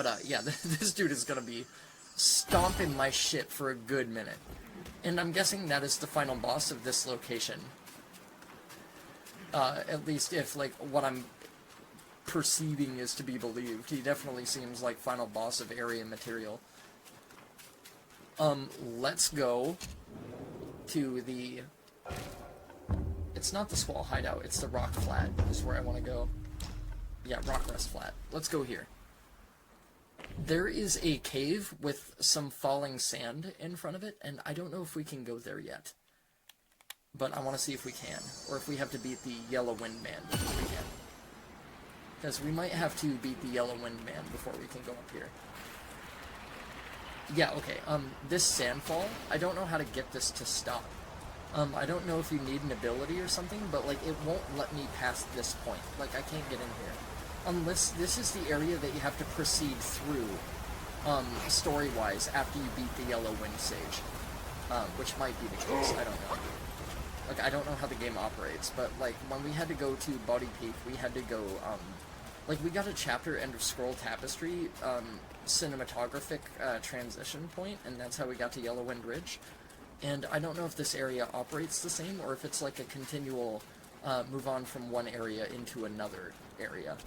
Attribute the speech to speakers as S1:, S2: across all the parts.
S1: But, yeah, this dude is gonna be stomping my shit for a good minute. And I'm guessing that is the final boss of this location. At least if, like, what I'm perceiving is to be believed. He definitely seems like final boss of area material. Let's go to the... It's not the Squall Hideout, it's the Rock Flat, is where I want to go. Yeah, Rock Rest Flat. Let's go here. There is a cave with some falling sand in front of it, and I don't know if we can go there yet. But I want to see if we can, or if we have to beat the Yellow Wind Man before we can. Because we might have to beat the Yellow Wind Man before we can go up here. Yeah, okay, this sandfall, I don't know how to get this to stop. I don't know if you need an ability or something, but, like, it won't let me past this point. Like, I can't get in here. Unless this is the area that you have to proceed through, story-wise, after you beat the Yellow Wind Sage. Which might be the case, I don't know. Like, I don't know how the game operates, but, like, when we had to go to Body Peak, we had to go, like, we got a chapter end of Scroll Tapestry, cinematographic, transition point, and that's how we got to Yellow Wind Ridge. And I don't know if this area operates the same, or if it's, like, a continual, move on from one area into another area.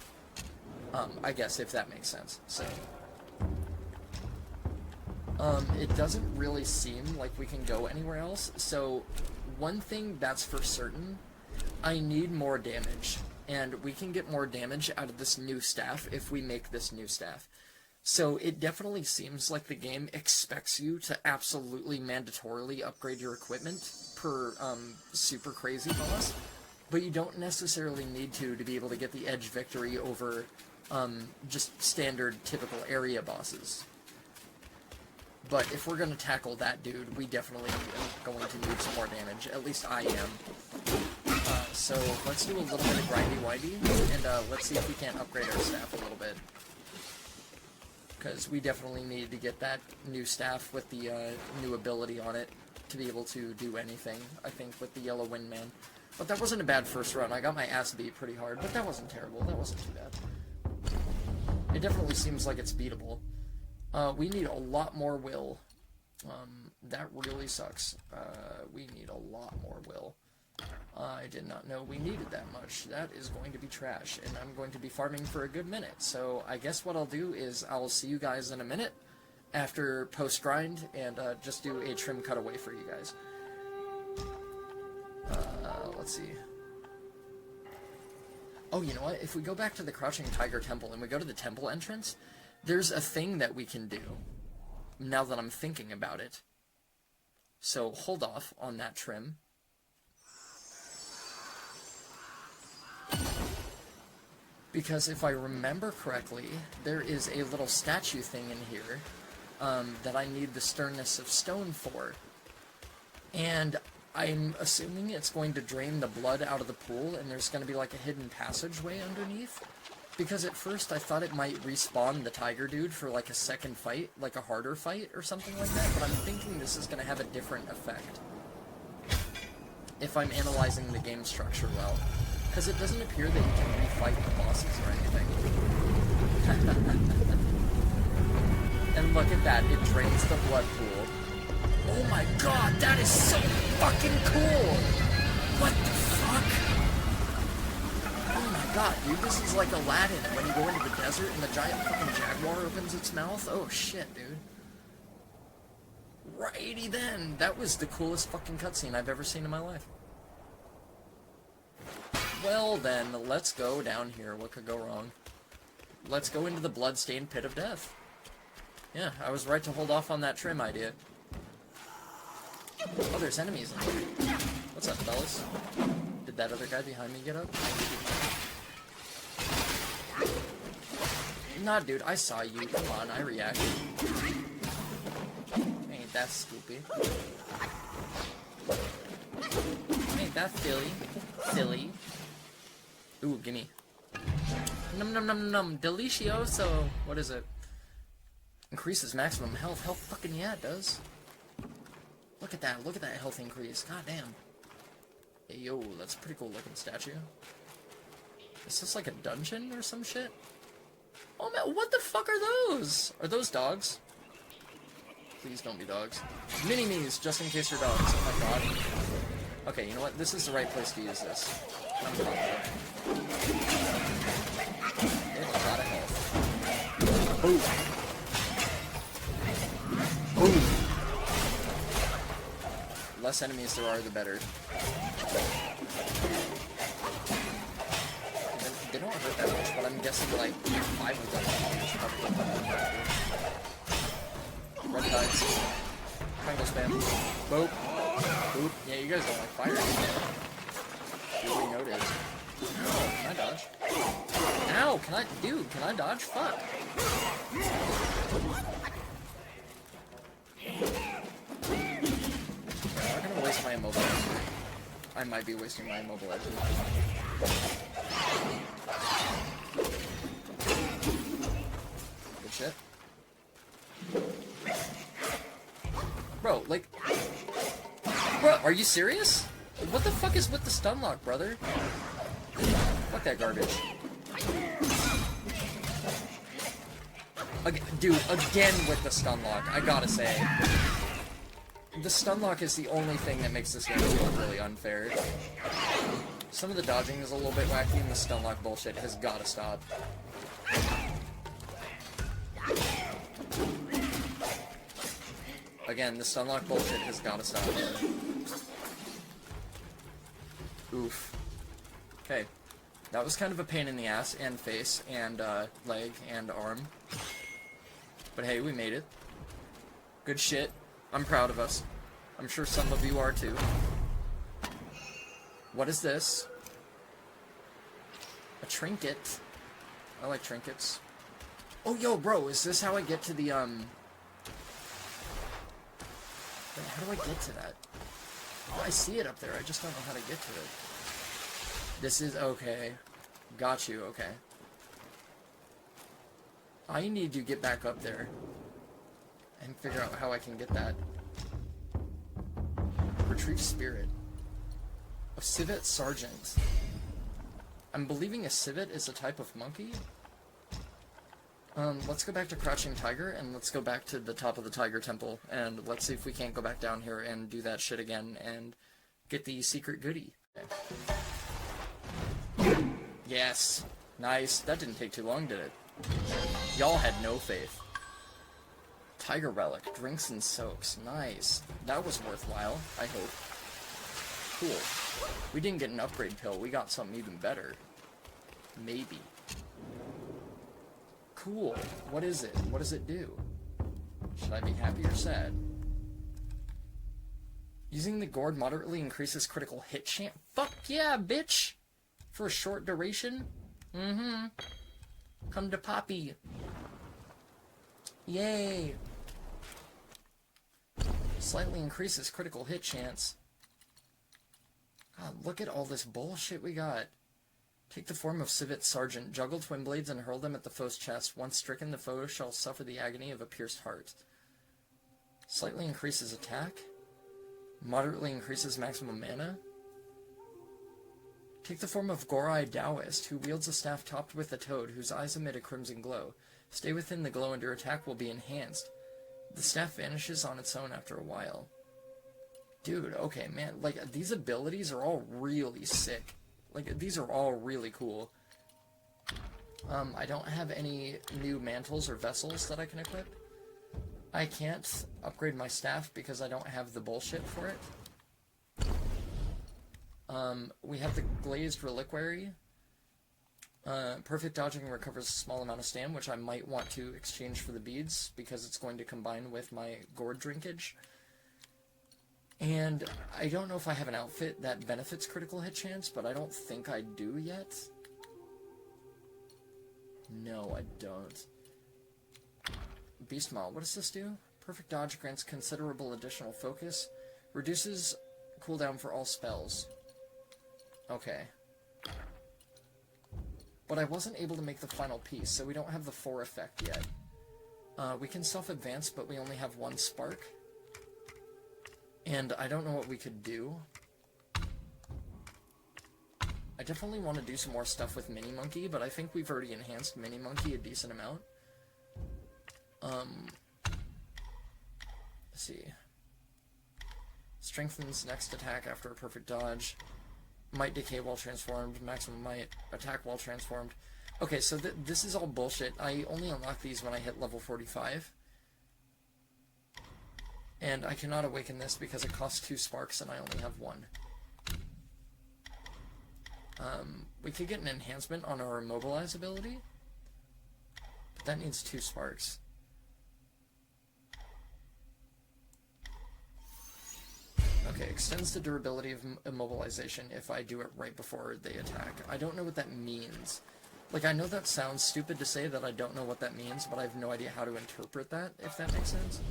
S1: I guess, if that makes sense. So, it doesn't really seem like we can go anywhere else, so one thing that's for certain, I need more damage, and we can get more damage out of this new staff if we make this new staff. So it definitely seems like the game expects you to absolutely mandatorily upgrade your equipment per super crazy boss, but you don't necessarily need to be able to get the edge victory over just standard typical area bosses. But if we're going to tackle that dude, we definitely are going to need some more damage. At least I am. So let's do a little bit of grindy-windy, and let's see if we can't upgrade our staff a little bit. Because we definitely need to get that new staff with the new ability on it to be able to do anything, I think, with the Yellow Wind Man. But that wasn't a bad first run. I got my ass beat pretty hard, but that wasn't terrible. That wasn't too bad. It definitely seems like it's beatable. We need a lot more will. That really sucks. We need a lot more will. I did not know we needed that much. That is going to be trash, and I'm going to be farming for a good minute. So I guess what I'll do is I'll see you guys in a minute after post-grind, and just do a trim cutaway for you guys. Let's see. Oh, you know what? If we go back to the Crouching Tiger Temple and we go to the temple entrance, there's a thing that we can do, now that I'm thinking about it. So hold off on that trim. Because if I remember correctly, there is a little statue thing in here that I need the Sternness of Stone for. And I'm assuming it's going to drain the blood out of the pool, and there's going to be like a hidden passageway underneath. Because at first I thought it might respawn the tiger dude for like a second fight, like a harder fight or something like that, but I'm thinking this is going to have a different effect. If I'm analyzing the game structure well. Because it doesn't appear that you can refight the bosses or anything. And look at that, it drains the blood pool. Oh my god, that is so fucking cool! What the fuck? Oh my god, dude, this is like Aladdin when you go into the desert and the giant fucking jaguar opens its mouth. Oh shit, dude. Righty then, that was the coolest fucking cutscene I've ever seen in my life. Well then, let's go down here. What could go wrong? Let's go into the blood-stained pit of death. Yeah, I was right to hold off on that trim idea. Oh, there's enemies in here. What's up, fellas? Did that other guy behind me get up? Nah, dude, I saw you. Come on, I reacted. Ain't that stupid. Ain't that silly. Silly. Ooh, gimme. Num num num num. Delicioso. What is it? Increases maximum health. Hell fucking yeah, it does. Look at that. Look at that health increase. God damn. Hey, yo, that's a pretty cool looking statue. Is this like a dungeon or some shit? Oh man, what the fuck are those? Are those dogs? Please don't be dogs. Mini-me's, just in case you're dogs. Oh my god. Okay, you know what? This is the right place to use this. I'm confident. They have a lot of health. Boom. Boom. Less enemies there are, the better. They don't hurt that much, but I'm guessing like 5 of them probably. Red tides. Triangle spam. Boop. Boop. Yeah, you guys don't like fire. Really noted. Ow, can I dodge? Ow, can I dodge? Fuck. I'm not gonna waste my immobilizer. I might be wasting my immobilizer. Good shit. Bro, like... Bro, are you serious? What the fuck is with the stun lock, brother? Fuck that garbage. Dude, again with the stun lock, I gotta say. The stun lock is the only thing that makes this game feel really unfair. Some of the dodging is a little bit wacky, and the stun lock bullshit has gotta stop. Again, the stun lock bullshit has gotta stop. Oof. Okay. That was kind of a pain in the ass, and face, and leg, and arm. But hey, we made it. Good shit. I'm proud of us. I'm sure some of you are too. What is this? A trinket. I like trinkets. Oh, yo, bro, is this how I get to the, Wait, how do I get to that? Oh, I see it up there. I just don't know how to get to it. This is... Okay. Got you. Okay. I need to get back up there and figure out how I can get that. Retrieve spirit. A civet sergeant. I'm believing a civet is a type of monkey. Let's go back to Crouching Tiger, and let's go back to the top of the Tiger Temple, and let's see if we can't go back down here and do that shit again, and get the secret goodie. Okay. Yes. Nice. That didn't take too long, did it? Y'all had no faith. Tiger Relic. Drinks and soaks. Nice. That was worthwhile, I hope. Cool. We didn't get an upgrade pill. We got something even better. Maybe. Cool. What is it? What does it do? Should I be happy or sad? Using the gourd moderately increases critical hit chance. Fuck yeah, bitch! For a short duration? Mm-hmm. Come to Poppy. Yay! Slightly increases critical hit chance. God, look at all this bullshit we got. Take the form of Civet Sergeant. Juggle twin blades and hurl them at the foe's chest. Once stricken, the foe shall suffer the agony of a pierced heart. Slightly increases attack. Moderately increases maximum mana. Take the form of Gorai Taoist, who wields a staff topped with a toad, whose eyes emit a crimson glow. Stay within the glow and your attack will be enhanced. The staff vanishes on its own after a while. Dude, okay, man, like, these abilities are all really sick. Like, these are all really cool. I don't have any new mantles or vessels that I can equip. I can't upgrade my staff because I don't have the bullshit for it. We have the Glazed Reliquary. Perfect dodging recovers a small amount of stam, which I might want to exchange for the beads, because it's going to combine with my gourd drinkage. And I don't know if I have an outfit that benefits critical hit chance, but I don't think I do yet. No, I don't. Beast Maul, what does this do? Perfect dodge grants considerable additional focus. Reduces cooldown for all spells. Okay. But I wasn't able to make the final piece, so we don't have the 4 effect yet. We can self-advance, but we only have 1 spark. And I don't know what we could do. I definitely want to do some more stuff with Mini Monkey, but I think we've already enhanced Mini Monkey a decent amount. Let's see. Strengthens next attack after a perfect dodge. Might decay while transformed. Maximum might. Attack while transformed. Okay, so this is all bullshit. I only unlock these when I hit level 45. And I cannot awaken this because it costs 2 sparks and I only have 1. We could get an enhancement on our immobilize ability. But that needs 2 sparks. Okay, extends the durability of immobilization if I do it right before they attack. I don't know what that means. Like, I know that sounds stupid to say that I don't know what that means, but I have no idea how to interpret that, if that makes sense.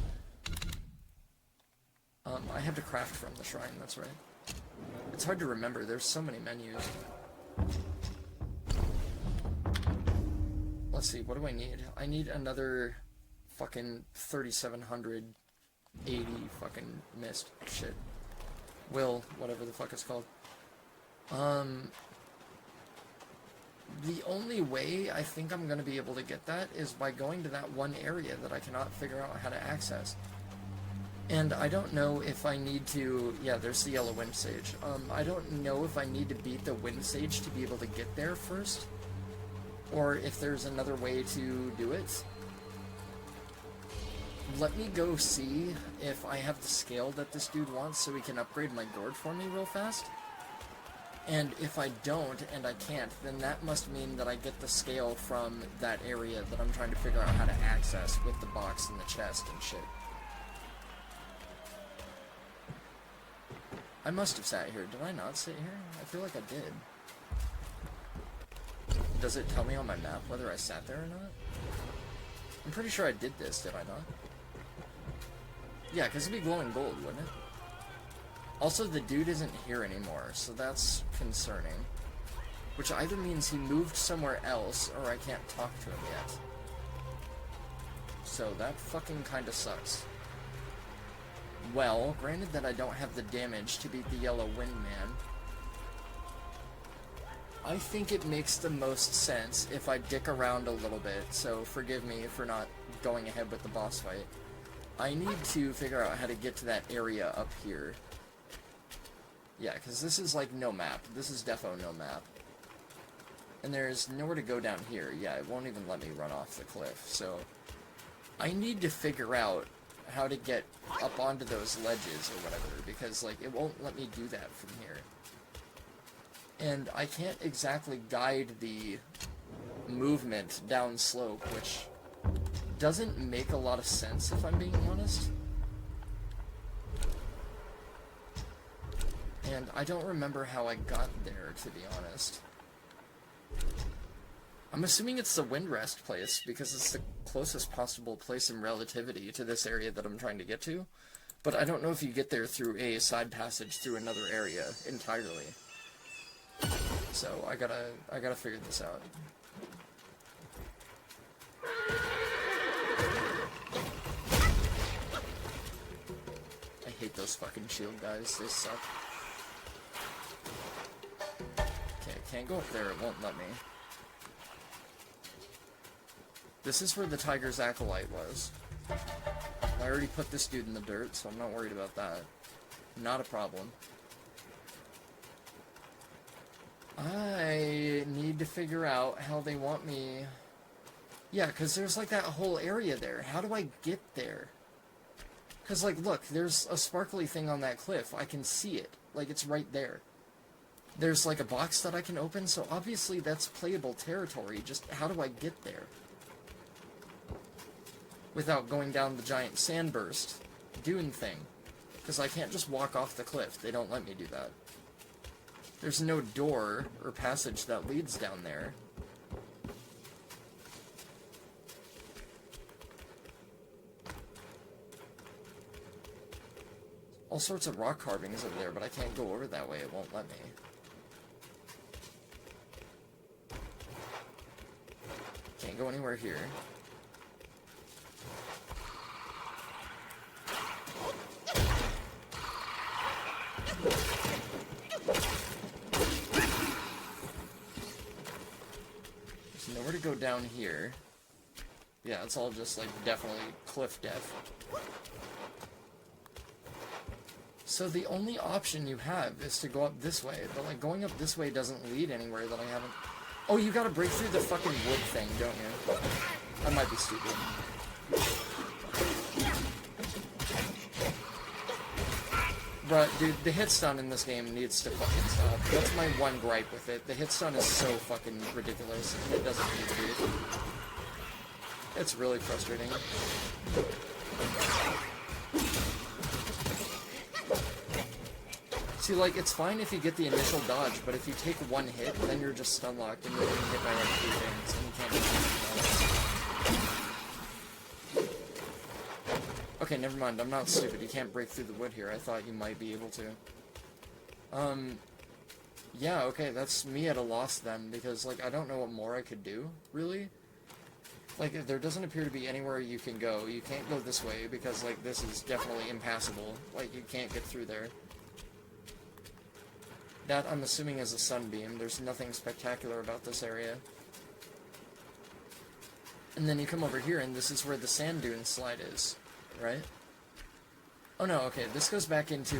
S1: I have to craft from the shrine, that's right. It's hard to remember, there's so many menus. Let's see, what do I need? I need another fucking 3780 fucking mist shit. Whatever the fuck it's called. The only way I think I'm gonna be able to get that is by going to that one area that I cannot figure out how to access. And I don't know if I need to... Yeah, there's the yellow wind sage. I don't know if I need to beat the wind sage to be able to get there first, or if there's another way to do it. Let me go see if I have the scale that this dude wants so he can upgrade my gourd for me real fast. And if I don't, and I can't, then that must mean that I get the scale from that area that I'm trying to figure out how to access with the box and the chest and shit. I must have sat here. Did I not sit here? I feel like I did. Does it tell me on my map whether I sat there or not? I'm pretty sure I did this, did I not? Yeah, because it'd be glowing gold, wouldn't it? Also, the dude isn't here anymore, so that's concerning. Which either means he moved somewhere else, or I can't talk to him yet. So that fucking kinda sucks. Well, granted that I don't have the damage to beat the Yellow Windman, I think it makes the most sense if I dick around a little bit, so forgive me for not going ahead with the boss fight. I need to figure out how to get to that area up here. Yeah, because this is like no map. This is defo no map. And there's nowhere to go down here. Yeah, it won't even let me run off the cliff, so I need to figure out how to get up onto those ledges or whatever, because like it won't let me do that from here. And I can't exactly guide the movement down slope, which doesn't make a lot of sense if I'm being honest. And I don't remember how I got there, to be honest. I'm assuming it's the Windrest place, because it's the closest possible place in relativity to this area that I'm trying to get to. But I don't know if you get there through a side passage through another area entirely. So I gotta figure this out. I hate those fucking shield guys, they suck. Okay, can't go up there, it won't let me. This is where the Tiger's Acolyte was. I already put this dude in the dirt, so I'm not worried about that. Not a problem. I need to figure out how they want me... Yeah, because there's like that whole area there. How do I get there? Because like, look, there's a sparkly thing on that cliff. I can see it. Like, it's right there. There's like a box that I can open, so obviously that's playable territory. Just how do I get there? Without going down the giant sandburst dune thing. Because I can't just walk off the cliff. They don't let me do that. There's no door or passage that leads down there. All sorts of rock carvings over there, but I can't go over that way. It won't let me. Can't go anywhere here. go down here. Yeah, it's all just, like, definitely cliff depth. So the only option you have is to go up this way, but, like, going up this way doesn't lead anywhere that I haven't... Oh, you gotta break through the fucking wood thing, don't you? I might be stupid. But, dude, the hit stun in this game needs to fucking stop. That's my one gripe with it. The hit stun is so fucking ridiculous. It doesn't need to be. It's really frustrating. See, like, it's fine if you get the initial dodge, but if you take one hit, then you're just stun locked and you're getting hit by like 3 things, and you can't do anything else. Okay, never mind. I'm not stupid. You can't break through the wood here. I thought you might be able to. Yeah, okay, that's me at a loss then, because, like, I don't know what more I could do, really. Like, there doesn't appear to be anywhere you can go. You can't go this way, because, like, this is definitely impassable. Like, you can't get through there. That, I'm assuming, is a sunbeam. There's nothing spectacular about this area. And then you come over here, and this is where the sand dune slide is, right? Oh no, okay, this goes back into,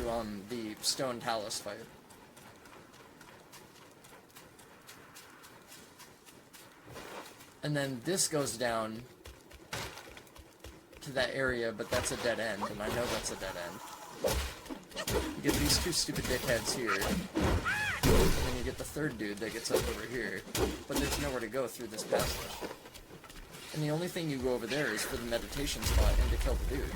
S1: the stone talus fight. And then this goes down to that area, but that's a dead end, and I know that's a dead end. You get these two stupid dickheads here, and then you get the third dude that gets up over here, but there's nowhere to go through this passage. And the only thing you go over there is for the meditation spot and to kill the dude.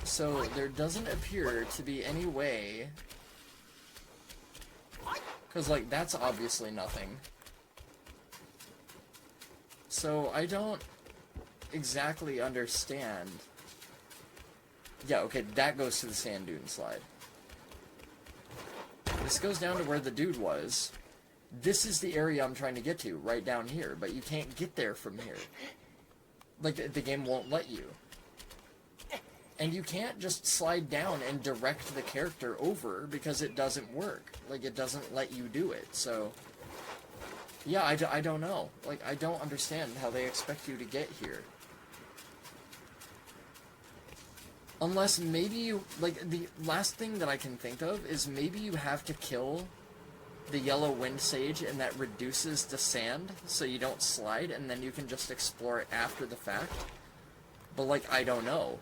S1: So there doesn't appear to be any way, because, like, that's obviously nothing. So I don't exactly understand. Yeah, okay, that goes to the sand dune slide. This goes down to where the dude was. This is the area I'm trying to get to, right down here, but you can't get there from here. Like, the game won't let you. And you can't just slide down and direct the character over because it doesn't work. Like, it doesn't let you do it, so... Yeah, I don't know. Like, I don't understand how they expect you to get here. Unless maybe you... Like, the last thing that I can think of is maybe you have to kill the yellow wind sage and that reduces the sand so you don't slide, and then you can just explore it after the fact. But, like, I don't know.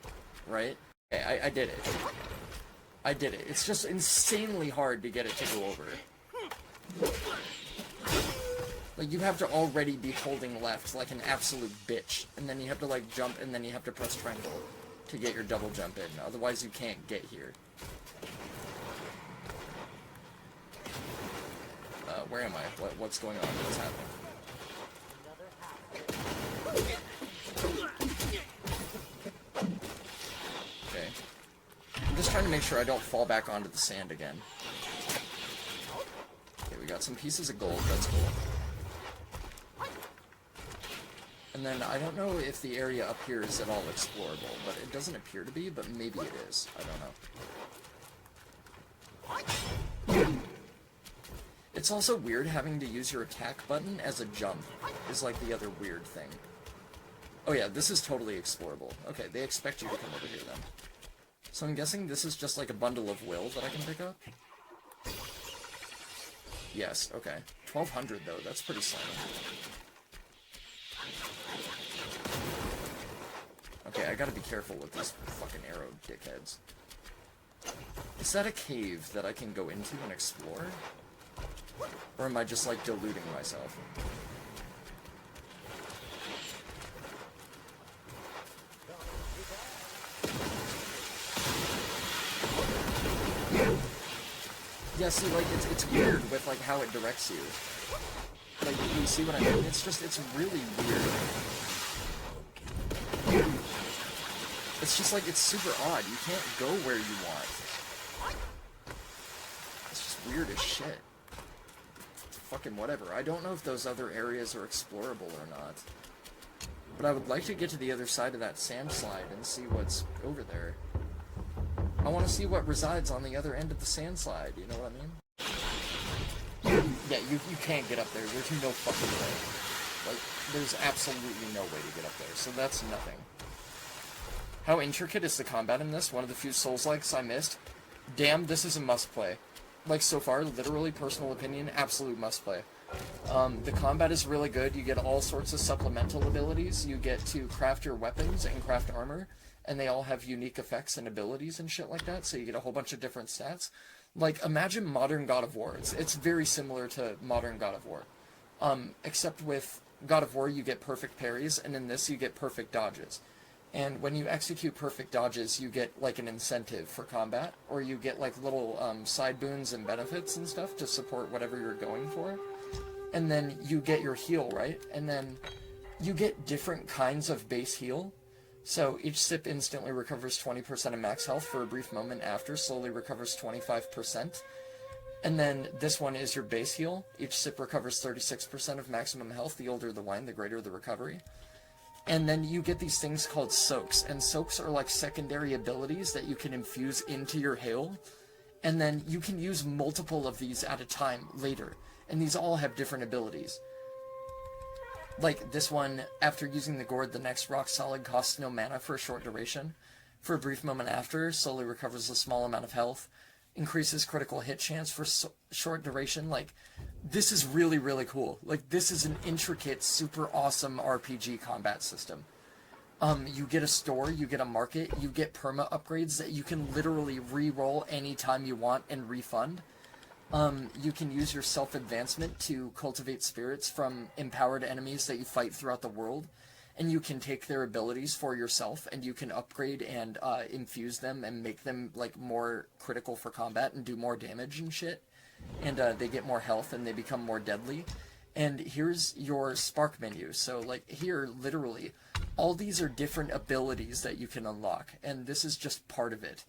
S1: Right? Okay, I did it. I did it. It's just insanely hard to get it to go over. Like, you have to already be holding left like an absolute bitch. And then you have to, like, jump, and then you have to press triangle to get your double jump in. Otherwise, you can't get here. Where am I? What's going on? What's happening? I'm just trying to make sure I don't fall back onto the sand again. Okay, we got some pieces of gold, that's cool. And then I don't know if the area up here is at all explorable, but it doesn't appear to be, but maybe it is. I don't know. It's also weird having to use your attack button as a jump, is like the other weird thing. Oh yeah, this is totally explorable. Okay, they expect you to come over here then. So I'm guessing this is just like a bundle of will that I can pick up? Yes, okay. 1200 though, that's pretty slimy. Okay, I gotta be careful with these fucking arrow dickheads. Is that a cave that I can go into and explore? Or am I just, like, deluding myself? Yeah, see, like, it's weird with, like, how it directs you. Like, you see what I mean? It's really weird. It's just, like, it's super odd. You can't go where you want. It's just weird as shit. It's fucking whatever. I don't know if those other areas are explorable or not. But I would like to get to the other side of that sand slide and see what's over there. I want to see what resides on the other end of the sand slide, you know what I mean? Yeah, you can't get up there. There's no fucking way. Like, there's absolutely no way to get up there, so that's nothing. How intricate is the combat in this? One of the few Souls-likes I missed. Damn, this is a must-play. Like, so far, literally, personal opinion, absolute must-play. The combat is really good. You get all sorts of supplemental abilities. You get to craft your weapons and craft armor, and they all have unique effects and abilities and shit like that, so you get a whole bunch of different stats. Like, imagine modern God of War. It's very similar to modern God of War. Except with God of War, you get perfect parries, and in this, you get perfect dodges. And when you execute perfect dodges, you get, like, an incentive for combat, or you get, like, little side boons and benefits and stuff to support whatever you're going for. And then you get your heal, right? And then you get different kinds of base heal. So each sip instantly recovers 20% of max health for a brief moment after, slowly recovers 25%. And then this one is your base heal. Each sip recovers 36% of maximum health. The older the wine, the greater the recovery. And then you get these things called soaks. And soaks are like secondary abilities that you can infuse into your heal. And then you can use multiple of these at a time later. And these all have different abilities. Like this one, after using the gourd, the next rock solid costs no mana for a short duration. For a brief moment after, slowly recovers a small amount of health. Increases critical hit chance for short duration. Like, this is really, really cool. Like, this is an intricate, super awesome RPG combat system. You get a store, you get a market, you get perma upgrades that you can literally re-roll anytime you want and refund. You can use your self-advancement to cultivate spirits from empowered enemies that you fight throughout the world, and you can take their abilities for yourself, and you can upgrade and infuse them and make them like more critical for combat and do more damage and shit, and they get more health and they become more deadly. And here's your spark menu. So like here, literally, all these are different abilities that you can unlock, and this is just part of it.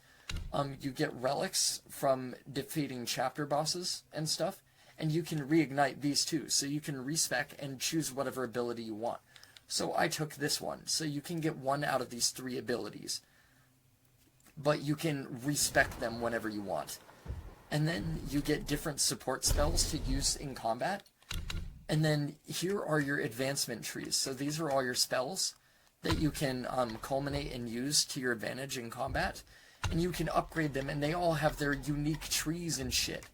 S1: You get relics from defeating chapter bosses and stuff, and you can reignite these too, so you can respec and choose whatever ability you want. So I took this one, so you can get one out of these 3 abilities, but you can respec them whenever you want. And then you get different support spells to use in combat, and then here are your advancement trees. So these are all your spells that you can culminate and use to your advantage in combat. And you can upgrade them, and they all have their unique trees and shit.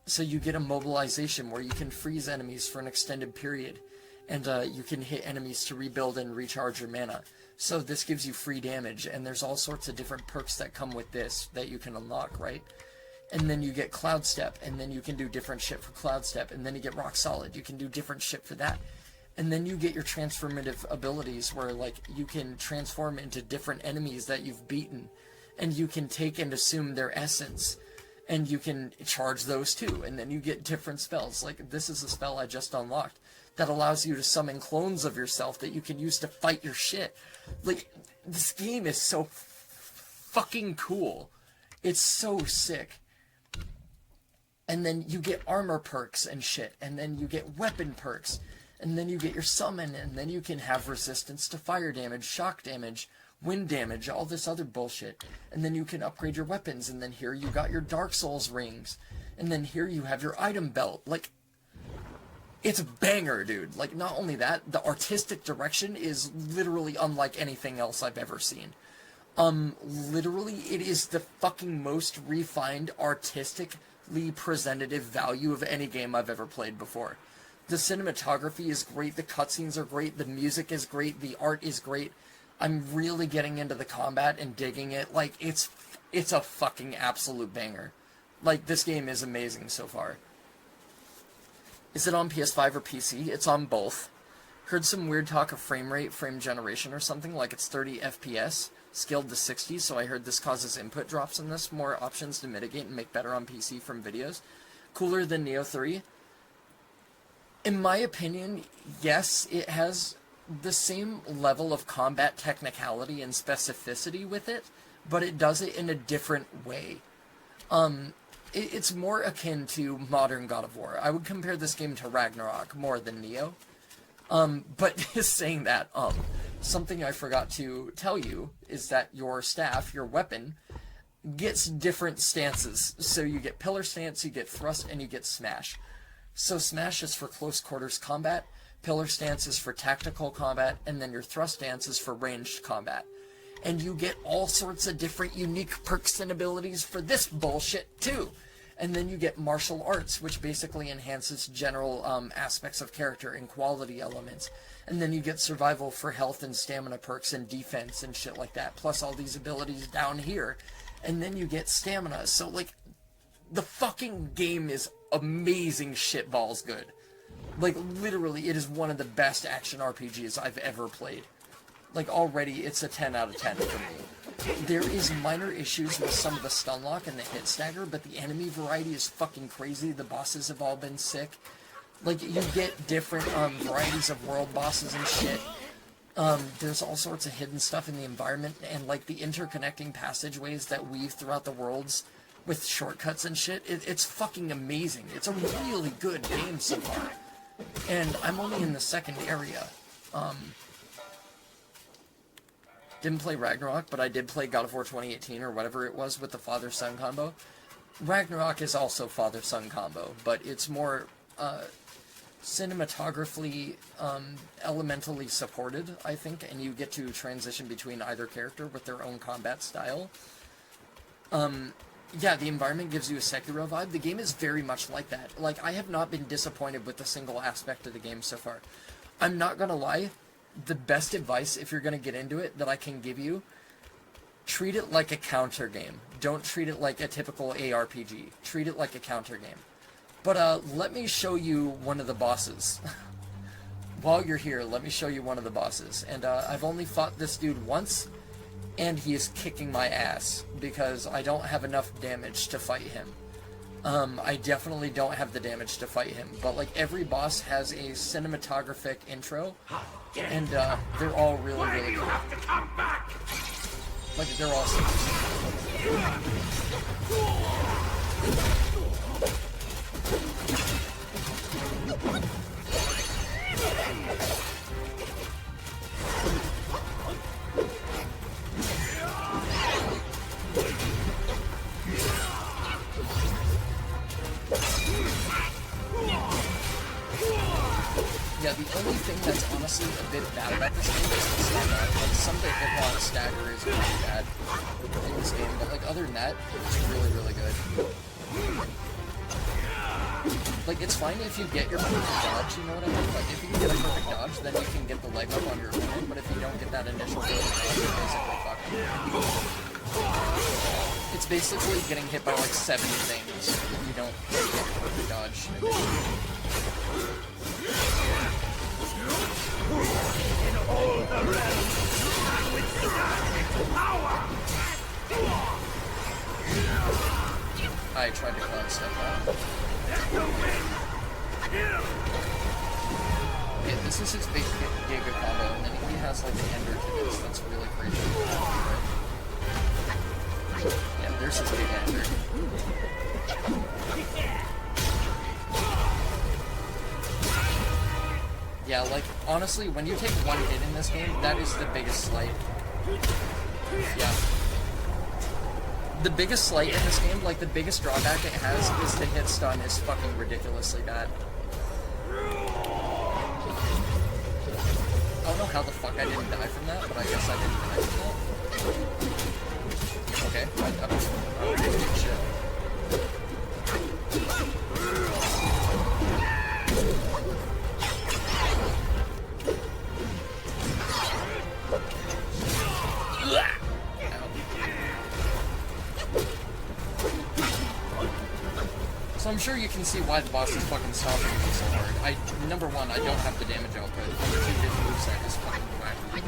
S1: So you get a mobilization where you can freeze enemies for an extended period, and you can hit enemies to rebuild and recharge your mana. So this gives you free damage, and there's all sorts of different perks that come with this that you can unlock, right? And then you get Cloud Step, and then you can do different shit for Cloud Step, and then you get Rock Solid, you can do different shit for that. And then you get your transformative abilities where, like, you can transform into different enemies that you've beaten, and you can take and assume their essence, and you can charge those too, and then you get different spells. Like, this is a spell I just unlocked that allows you to summon clones of yourself that you can use to fight your shit. Like, this game is so fucking cool. It's so sick. And then you get armor perks and shit, and then you get weapon perks, and then you get your summon, and then you can have resistance to fire damage, shock damage, wind damage, all this other bullshit. And then you can upgrade your weapons, and then here you got your Dark Souls rings, and then here you have your item belt. Like, it's a banger, dude. Like, not only that, the artistic direction is literally unlike anything else I've ever seen. Literally, it is the fucking most refined, artistically presentative value of any game I've ever played before. The cinematography is great, the cutscenes are great, the music is great, the art is great. I'm really getting into the combat and digging it. Like, it's a fucking absolute banger. Like, this game is amazing so far. Is it on PS5 or PC? It's on both. Heard some weird talk of frame rate, frame generation or something, like it's 30 FPS, scaled to 60, so I heard this causes input drops in this, more options to mitigate and make better on PC from videos. Cooler than Neo 3? In my opinion, yes, it has the same level of combat technicality and specificity with it, but it does it in a different way. It's more akin to modern God of War. I would compare this game to Ragnarok more than Neo. But just saying that, something I forgot to tell you is that your staff, your weapon, gets different stances. So you get pillar stance, you get thrust, and you get smash. So smash is for close quarters combat, pillar stance is for tactical combat, and then your thrust stance is for ranged combat. And you get all sorts of different unique perks and abilities for this bullshit too. And then you get martial arts, which basically enhances general aspects of character and quality elements. And then you get survival for health and stamina perks and defense and shit like that, plus all these abilities down here. And then you get stamina. So, like, the fucking game is amazing shitballs good. Like, literally, it is one of the best action RPGs I've ever played. Like, already, it's a 10 out of 10 for me. There is minor issues with some of the stun lock and the hit stagger, but the enemy variety is fucking crazy. The bosses have all been sick. Like, you get different varieties of world bosses and shit. There's all sorts of hidden stuff in the environment, and, like, the interconnecting passageways that weave throughout the worlds with shortcuts and shit. It's fucking amazing. It's a really good game so far. And I'm only in the second area. Didn't play Ragnarok, but I did play God of War 2018 or whatever it was with the father-son combo. Ragnarok is also father-son combo, but it's more cinematographically, elementally supported, I think, and you get to transition between either character with their own combat style. Yeah, the environment gives you a Sekiro vibe. The game is very much like that. Like, I have not been disappointed with a single aspect of the game so far. I'm not gonna lie, the best advice, if you're gonna get into it, that I can give you, treat it like a counter game. Don't treat it like a typical ARPG. Treat it like a counter game. But, let me show you one of the bosses. While you're here, let me show you one of the bosses. And, I've only fought this dude once, and he is kicking my ass, because I don't have enough damage to fight him. I definitely don't have the damage to fight him, but, like, every boss has a cinematographic intro, and, they're all really, really cool. Like, they're all Yeah, the only thing that's honestly a bit bad about this game is the stamina. Like, some of the hit stagger is really bad in this game, but, like, other than that, it's really, really good. Like, it's fine if you get your perfect dodge, you know what I mean? Like, if you can get a perfect dodge, then you can get the leg up on your opponent, but if you don't get that initial perfect dodge, you're basically fucked. It's basically getting hit by, like, 7 things if you don't get the perfect dodge initially.
S2: In all the realms, I withstand power.
S1: I tried to cloud step that. Yeah, this is his big Giga combo, and then he has like the Ender tickets. That's really crazy. Yeah, there's his big Ender. Yeah, like, honestly, when you take one hit in this game, that is the biggest slight. Yeah. The biggest slight in this game, like, the biggest drawback it has is the hit stun is fucking ridiculously bad. I don't know how the fuck I didn't die from that, but I guess I didn't die from that. Okay, I did shit. So I'm sure you can see why the boss is fucking stomping me so hard. Number one, I don't have the damage output. Number two, his moveset is fucking wacky.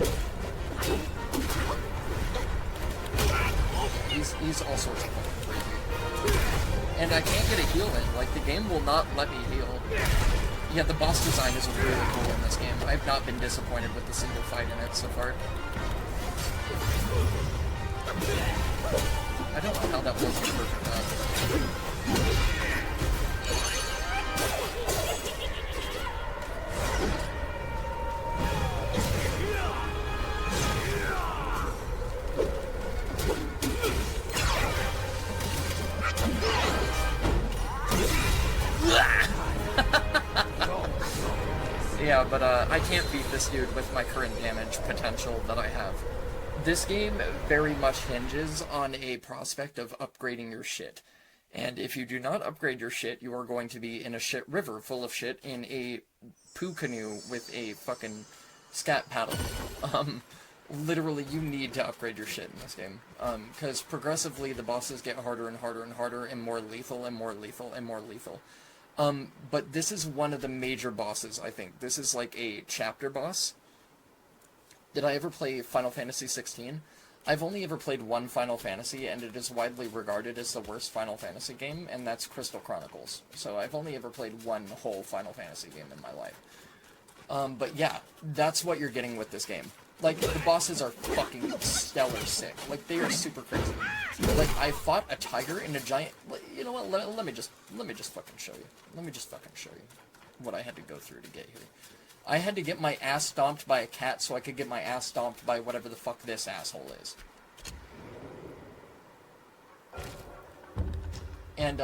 S1: He's all sorts of fucking crazy. And I can't get a heal in. Like, the game will not let me heal. Yeah, the boss design is really cool in this game. I've not been disappointed with a single fight in it so far. I don't know how that wasn't perfect. but I can't beat this dude with my current damage potential that I have. This game very much hinges on a prospect of upgrading your shit. And if you do not upgrade your shit, you are going to be in a shit river full of shit in a poo canoe with a fucking scat paddle. Literally, you need to upgrade your shit in this game. Because progressively, the bosses get harder and harder and harder, and more lethal and more lethal and more lethal. But this is one of the major bosses, I think. This is like a chapter boss. Did I ever play Final Fantasy 16? I've only ever played one Final Fantasy, and it is widely regarded as the worst Final Fantasy game, and that's Crystal Chronicles. So I've only ever played one whole Final Fantasy game in my life. But yeah, that's what you're getting with this game. Like, the bosses are fucking stellar sick. Like, they are super crazy. Like, I fought a tiger in a giant... You know what, let me just fucking show you. Let me just fucking show you what I had to go through to get here. I had to get my ass stomped by a cat so I could get my ass stomped by whatever the fuck this asshole is. And,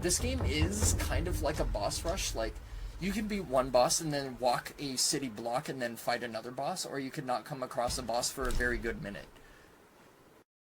S1: this game is kind of like a boss rush. Like, you can beat one boss and then walk a city block and then fight another boss, or you could not come across a boss for a very good minute.